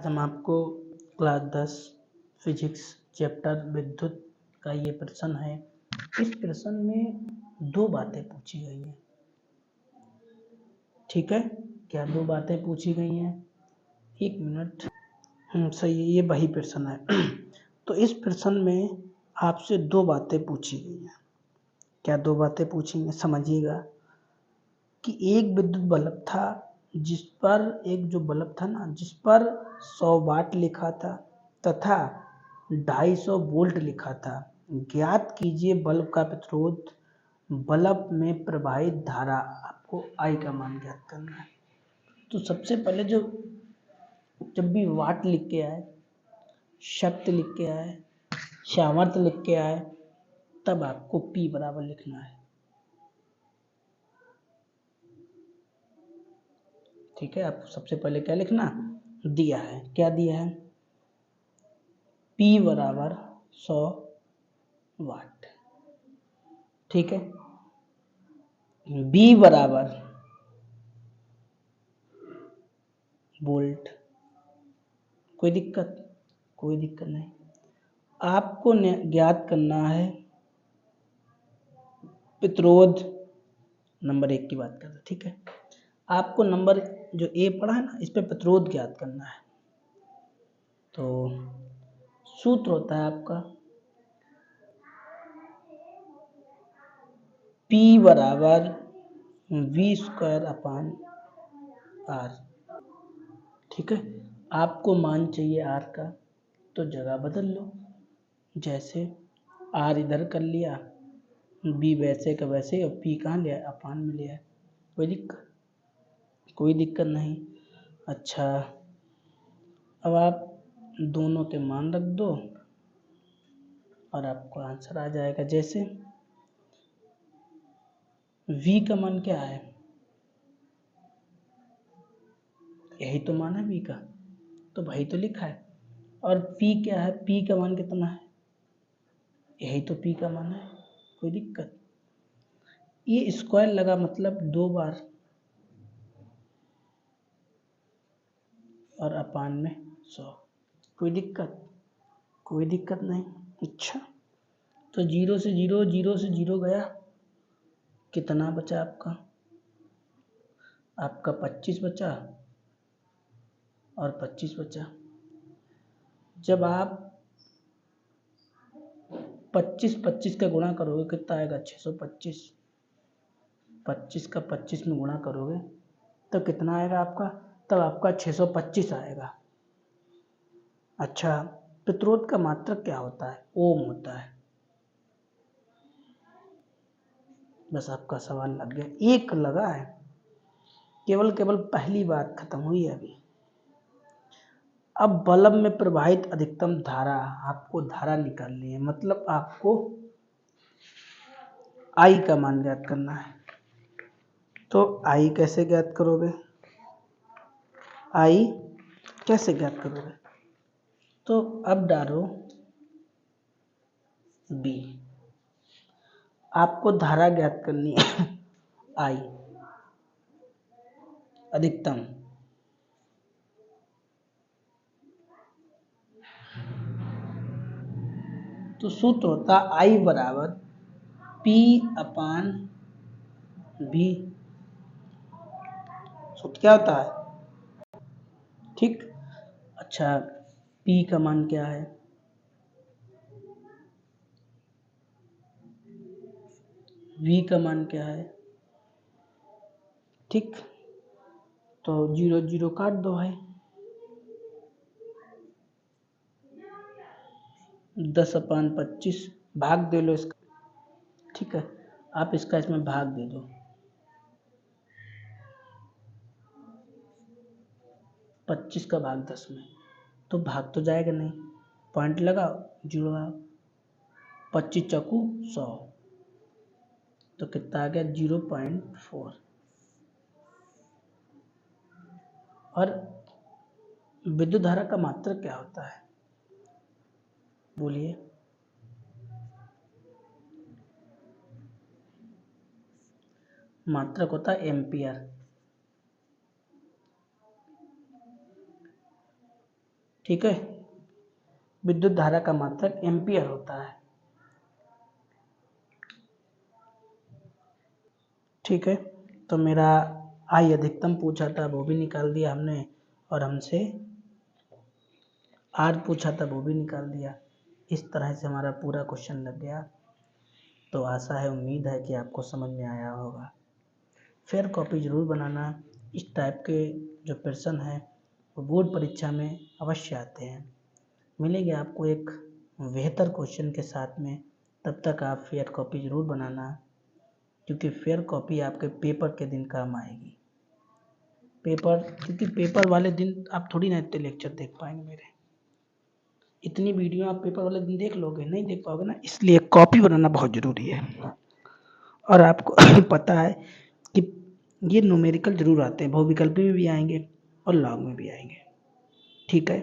आज हम आपको क्लास 10 फिजिक्स चैप्टर विद्युत का ये प्रश्न है। इस प्रश्न में दो बातें पूछी गई हैं। ठीक है, क्या दो बातें पूछी गई हैं? एक मिनट। सही है, ये वही प्रश्न है। तो इस प्रश्न में आपसे दो बातें पूछी गई हैं। क्या दो बातें पूछी हैं समझिएगा। कि एक विद्युत बल्ब था जिस पर जिस पर 100 वाट लिखा था तथा 250 वोल्ट लिखा था। ज्ञात कीजिए बल्ब का प्रतिरोध, बल्ब में प्रवाहित धारा। आपको आई का मान ज्ञात करना है। तो सबसे पहले जब भी वाट लिख के आए, शक्ति लिख के आए, सामर्थ्य लिख के आए, तब आपको P बराबर लिखना है। ठीक है, आपको सबसे पहले क्या लिखना दिया है, क्या दिया है? P बराबर 100 वाट। ठीक है, B बराबर वोल्ट। कोई दिक्कत नहीं। आपको ज्ञात करना है प्रतिरोध। नंबर 1 की बात कर रहे हैं। ठीक है, आपको नंबर जो ए पढ़ा है ना, इस पे प्रतिरोध ज्ञात करना है। तो सूत्र होता है आपका P बराबर V²/R। ठीक है, आपको मान चाहिए R का, तो जगह बदल लो। जैसे R इधर कर लिया, B वैसे का वैसे, और P कहाँ लिया? अपान में लिया है। कोई दिक्कत नहीं। अच्छा, अब आप दोनों के मान रख दो और आपको आंसर आ जाएगा। जैसे V का मान क्या है? यही तो मान है V का, तो वही तो लिखा है। और P क्या है? P का मान कितना है? यही तो P का मान है। कोई दिक्कत? ये स्क्वायर लगा मतलब 2 बार और अपान में 100। कोई दिक्कत नहीं। अच्छा, तो 0 से 0 गया, कितना बचा आपका? आपका 25 बचा और 25 बचा। जब आप 25 का गुणा करोगे कितना आएगा? 625। 25 का 25 में गुणा करोगे तो कितना आएगा आपका? तब आपका 625 आएगा। अच्छा, प्रतिरोध का मात्रक क्या होता है? ओम होता है। बस आपका सवाल लग गया। एक लगा है, केवल पहली बात खत्म हुई है अभी। अब बल्ब में प्रवाहित अधिकतम धारा, आपको धारा निकालनी है, मतलब आपको आई का मान ज्ञात करना है। तो आई कैसे ज्ञात करोगे? तो अब डालो बी। आपको धारा ज्ञात करनी है आई अधिकतम। तो सूत्र होता आई बराबर P अपान V। सूत्र क्या होता है? ठीक। अच्छा, P का मान क्या है? V का मान क्या है? ठीक, तो 0 काट दो भाई। 10/25 भाग दे लो इसका। ठीक है, आप इसका इसमें भाग दे दो। 25 का भाग 10 में, तो भाग तो जाएगा नहीं। पॉइंट लगाओ, 0 लगाओ। 25 चौकू 100, तो कितना आ गया? 0.4। और विद्युत धारा का मात्रक क्या होता है? बोलिए। मात्रक होता है एम्पियर। ठीक है। विद्युत धारा का मात्रक एम्पियर होता है। ठीक है, तो मेरा आई अधिकतम पूछा था वो भी निकाल दिया हमने, और हमसे आर पूछा था वो भी निकाल दिया। इस तरह से हमारा पूरा क्वेश्चन लग गया। तो आशा है, उम्मीद है कि आपको समझ में आया होगा। फेयर कॉपी ज़रूर बनाना। इस टाइप के जो प्रश्न हैं वो बोर्ड परीक्षा में अवश्य आते हैं। मिलेंगे आपको एक बेहतर क्वेश्चन के साथ में। तब तक आप फेयर कॉपी ज़रूर बनाना, क्योंकि फेयर कॉपी आपके पेपर के दिन काम आएगी। क्योंकि पेपर वाले दिन आप थोड़ी ना इतने लेक्चर देख पाएंगे मेरे। इतनी वीडियो आप पेपर वाले दिन देख लोगे, नहीं देख पाओगे ना, इसलिए कॉपी बनाना बहुत ज़रूरी है। और आपको पता है कि ये न्यूमेरिकल ज़रूर आते हैं, बहुविकल्पी में भी आएंगे और लॉग में भी आएंगे। ठीक है।